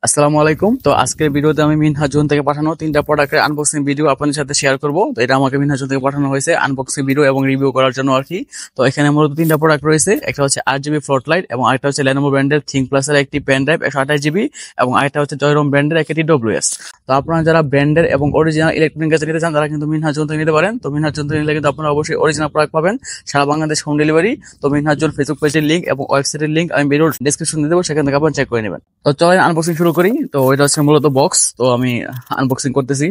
আসসালামু আলাইকুম। তো আজকের ভিডিওতে আমি মিনহাজ জোন থেকে পাঠানো 3টা প্রোডাক্টের আনবক্সিং ভিডিও আপনাদের সাথে শেয়ার করব। তো এটা আমাকে মিনহাজ জোন থেকে পাঠানো হয়েছে আনবক্সিং ভিডিও এবং রিভিউ করার জন্য আর কি। তো এখানে মূলত 3টা প্রোডাক্ট রয়েছে, একটা হচ্ছে RGB ফ্লোড লাইট এবং আরেকটা হচ্ছে Lenovo ব্র্যান্ডের ThinkPlus এর একটি পেন ড্রাইভ 128GB এবং আরেকটা হচ্ছে JOYROOM ব্র্যান্ডের একটি TWS। তো আপনারা যারা ব্র্যান্ডের এবং অরিজিনাল ইলেকট্রনিক গ্যাজেট নিতে চান তারা কিন্তু মিনহাজ জোন থেকে নিতে পারেন। তো মিনহাজ জোন থেকে নিলে কিন্তু আপনারা অবশ্যই অরিজিনাল প্রোডাক্ট পাবেন, সারা বাংলাদেশ হোম ডেলিভারি। তো মিনহাজ জোন ফেসবুক পেজের লিংক এবং ওয়েবসাইটের লিংক আমি ভিডিওর ডেসক্রিপশনে দেবো, সেখান থেকে আপনারা চেক করে নেবেন। তো চলেন আনবক্সিং শুরু করি। তো এটা হচ্ছে মূলত বক্স, তো আমি আনবক্সিং করতেছি।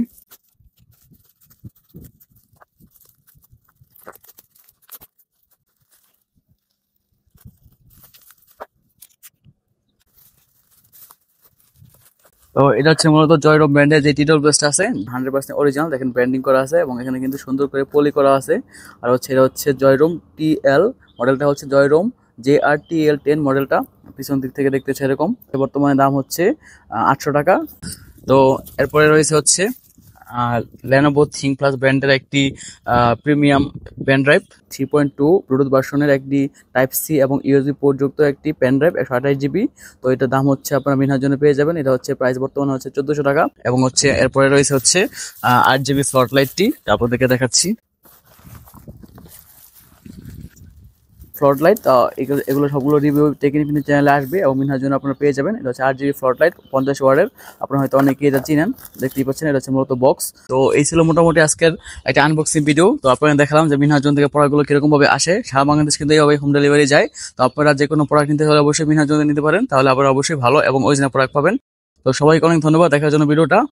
তো এটা হচ্ছে মূলত জয়রোম ব্র্যান্ডের যে টিডব্লিউএসটা আছে 100% অরিজিনাল, দেখেন ব্র্যান্ডিং করা আছে এবং এখানে কিন্তু সুন্দর করে পলি করা আছে। আর হচ্ছে এটা হচ্ছে জয়রোম টিএল মডেলটা, হচ্ছে জয়রোম JR-TL10 মডেলটা। পিছন দিক থেকে দেখতেছে এরকম। বর্তমানে দাম হচ্ছে 800 টাকা। তো এরপরে রয়েছে হচ্ছে Lenovo ThinkPlus ব্র্যান্ডের একটি প্রিমিয়াম পেন ড্রাইভ 3.2 ব্লুটুথ ভার্সনের একটি টাইপ সি এবং ইউএসবি পোর্ট যুক্ত একটি পেন ড্রাইভ 128GB। তো এটার দাম হচ্ছে আপনারা মিনহাজ জোনে পেয়ে যাবেন। এটা হচ্ছে প্রাইস বর্তমানে হচ্ছে 1400 টাকা। এবং হচ্ছে এরপরে রয়েছে হচ্ছে RGB ফ্লোড লাইটটি, আপনাদেরকে দেখাচ্ছি। ফ্লোড লাইট এগুলো সবগুলো রিভিউ টেকইনফিনিটি চ্যানেলে আসবে এবং মিনহাজ জোনে আপনারা পেয়ে যাবেন। এটা হচ্ছে RGB ফ্লোড লাইট 50 ওয়াটের, আপনারা হয়তো অনেকেই এটা চিনেন, দেখতেই পাচ্ছেন। এটা হচ্ছে মূলত বক্স। তো এই ছিল মোটামুটি আজকের একটা আনবক্সিং ভিডিও। তো আপনারা দেখালাম যে মিনহাজ জোন থেকে প্রোডাক্টগুলো কিরকম ভাবে আসে, সারা বাংলাদেশ কিন্তু এইভাবে হোম ডেলিভারি যায়। তো আপনারা যে কোনো প্রোডাক্ট নিতে হলে অবশ্যই মিনহাজ জোনে নিতে পারেন, তাহলে আপনারা অবশ্যই ভালো এবং অরিজিনাল প্রোডাক্ট পাবেন। তো সবাইকে অনেক ধন্যবাদ দেখার জন্য ভিডিওটা।